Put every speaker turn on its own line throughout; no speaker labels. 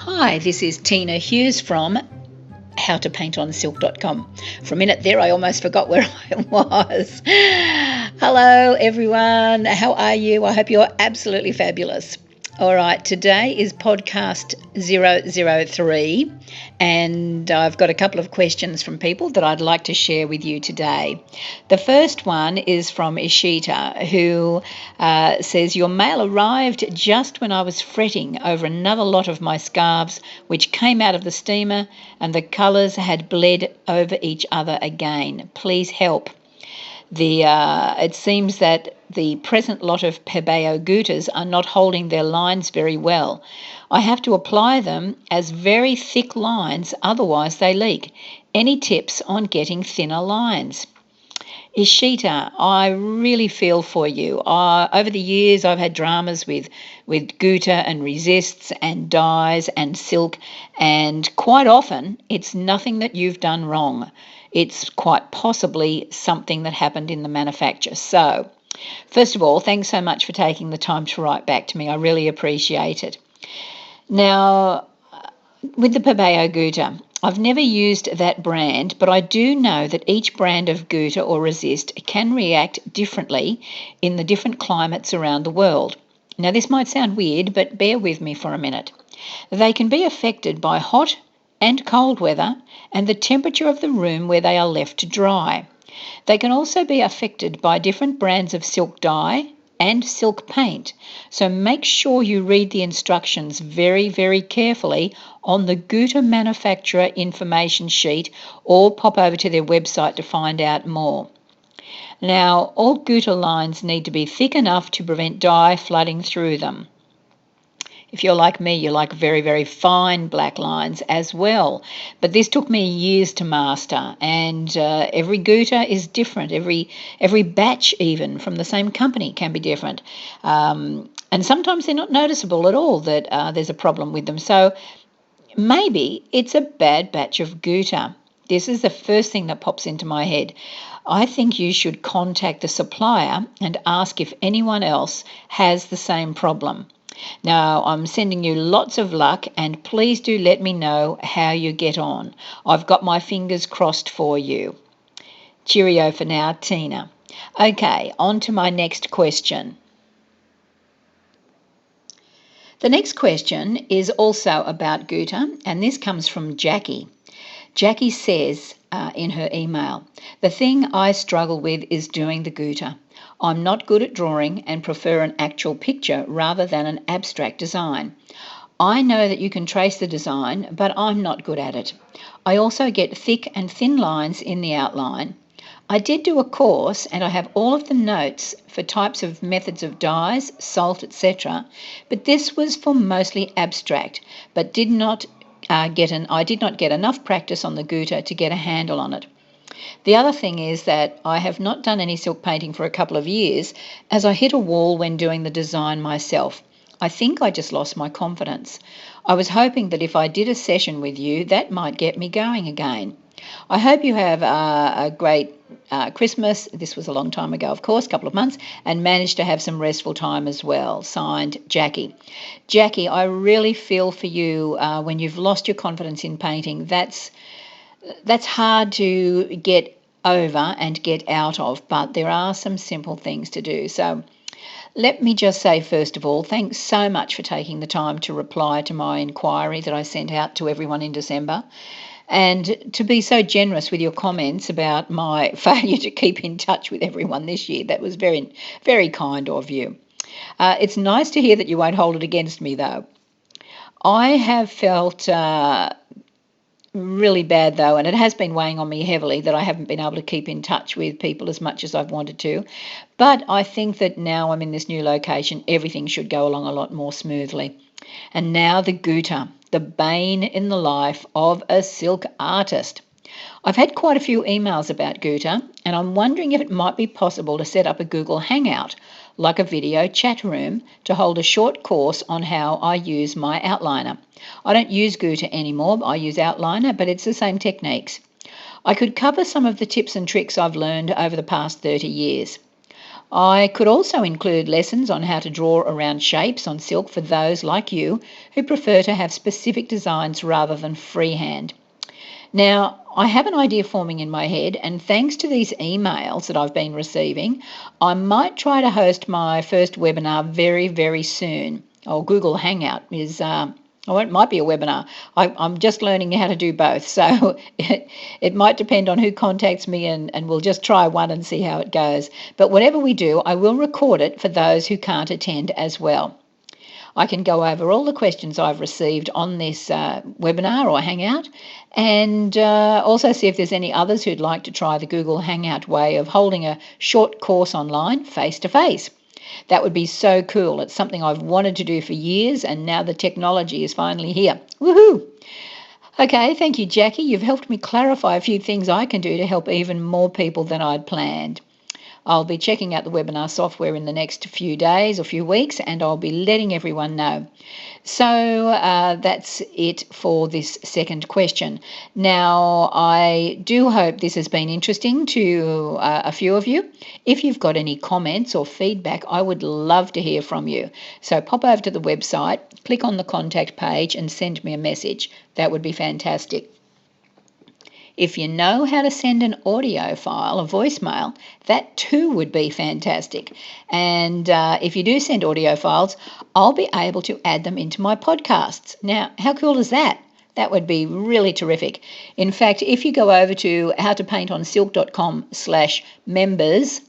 Hi, this is Teena Hughes from howtopaintonsilk.com. For a minute there, I almost forgot where I was. Hello, everyone. How are you? I hope you're absolutely fabulous. All right, today is podcast 003, and I've got a couple of questions from people that I'd like to share with you today. The first one is from Ishita, who says, your mail arrived just when I was fretting over another lot of my scarves, which came out of the steamer, and the colours had bled over each other again. Please help. It seems that the present lot of Pebeo Gutas are not holding their lines very well. I have to apply them as very thick lines, otherwise they leak. Any tips on getting thinner lines? Ishita, I really feel for you. Over the years, I've had dramas with Guta and resists and dyes and silk, and quite often it's nothing that you've done wrong. It's quite possibly something that happened in the manufacture. So, first of all, thanks so much for taking the time to write back to me. I really appreciate it. Now, with the Pebeo Guta, I've never used that brand, but I do know that each brand of Guta or resist can react differently in the different climates around the world. Now, this might sound weird, but bear with me for a minute. They can be affected by hot and cold weather and the temperature of the room where they are left to dry. They can also be affected by different brands of silk dye and silk paint, so make sure you read the instructions very, very carefully on the Guta manufacturer information sheet or pop over to their website to find out more. Now, all Guta lines need to be thick enough to prevent dye flooding through them. If you're like me, you like very, very fine black lines as well. But this took me years to master, and every Guta is different. Every batch, even from the same company, can be different. And sometimes they're not noticeable at all that there's a problem with them. So maybe it's a bad batch of Guta. This is the first thing that pops into my head. I think you should contact the supplier and ask if anyone else has the same problem. Now, I'm sending you lots of luck, and please do let me know how you get on. I've got my fingers crossed for you. Cheerio for now, Tina. Okay, on to my next question. The next question is also about Guta, and this comes from Jackie. Jackie says in her email, the thing I struggle with is doing the Guta. I'm not good at drawing and prefer an actual picture rather than an abstract design. I know that you can trace the design, but I'm not good at it. I also get thick and thin lines in the outline. I did do a course and I have all of the notes for types of methods of dyes, salt, etc., but this was for mostly abstract, but I did not get enough practice on the Guta to get a handle on it. The other thing is that I have not done any silk painting for a couple of years as I hit a wall when doing the design myself. I think I just lost my confidence. I was hoping that if I did a session with you, that might get me going again. I hope you have a great Christmas. This was a long time ago, of course, a couple of months, and managed to have some restful time as well. Signed, Jackie. Jackie, I really feel for you when you've lost your confidence in painting. That's hard to get over and get out of, but there are some simple things to do. So let me just say, first of all, thanks so much for taking the time to reply to my inquiry that I sent out to everyone in December, and to be so generous with your comments about my failure to keep in touch with everyone this year. That was very, very kind of you. It's nice to hear that you won't hold it against me, though. I have felt really bad, though, and it has been weighing on me heavily that I haven't been able to keep in touch with people as much as I've wanted to. But I think that now I'm in this new location, everything should go along a lot more smoothly. And now the Guta, the bane in the life of a silk artist. I've had quite a few emails about Guta, and I'm wondering if it might be possible to set up a Google Hangout, like a video chat room, to hold a short course on how I use my outliner. I don't use Guta anymore, I use outliner, but it's the same techniques. I could cover some of the tips and tricks I've learned over the past 30 years. I could also include lessons on how to draw around shapes on silk for those like you who prefer to have specific designs rather than freehand. Now, I have an idea forming in my head, and thanks to these emails that I've been receiving, I might try to host my first webinar very, very soon. Oh, Google Hangout is, oh, it might be a webinar. I'm just learning how to do both, so it might depend on who contacts me, and we'll just try one and see how it goes. But whatever we do, I will record it for those who can't attend as well. I can go over all the questions I've received on this webinar or Hangout, and also see if there's any others who'd like to try the Google Hangout way of holding a short course online face to face. That would be so cool. It's something I've wanted to do for years, and now the technology is finally here. Woohoo! Okay, thank you, Jackie. You've helped me clarify a few things I can do to help even more people than I'd planned. I'll be checking out the webinar software in the next few days or few weeks, and I'll be letting everyone know. So that's it for this second question. Now, I do hope this has been interesting to a few of you. If you've got any comments or feedback, I would love to hear from you. So pop over to the website, click on the contact page and send me a message. That would be fantastic. If you know how to send an audio file, a voicemail, that too would be fantastic. And if you do send audio files, I'll be able to add them into my podcasts. Now, how cool is that? That would be really terrific. In fact, if you go over to howtopaintonsilk.com/members/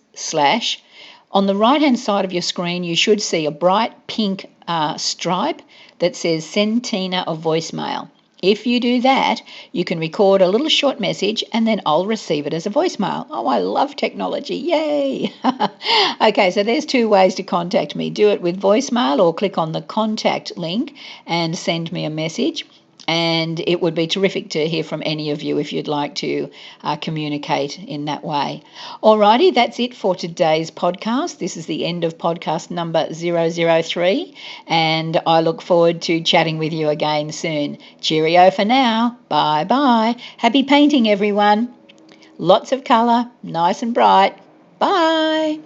on the right-hand side of your screen, you should see a bright pink stripe that says Send Teena a Voicemail. If you do that, you can record a little short message and then I'll receive it as a voicemail. Oh, I love technology. Yay. Okay, so there's two ways to contact me. Do it with voicemail or click on the contact link and send me a message. And it would be terrific to hear from any of you if you'd like to communicate in that way. Alrighty, that's it for today's podcast. This is the end of podcast number 003, and I look forward to chatting with you again soon. Cheerio for now. Bye-bye. Happy painting, everyone. Lots of colour, nice and bright. Bye.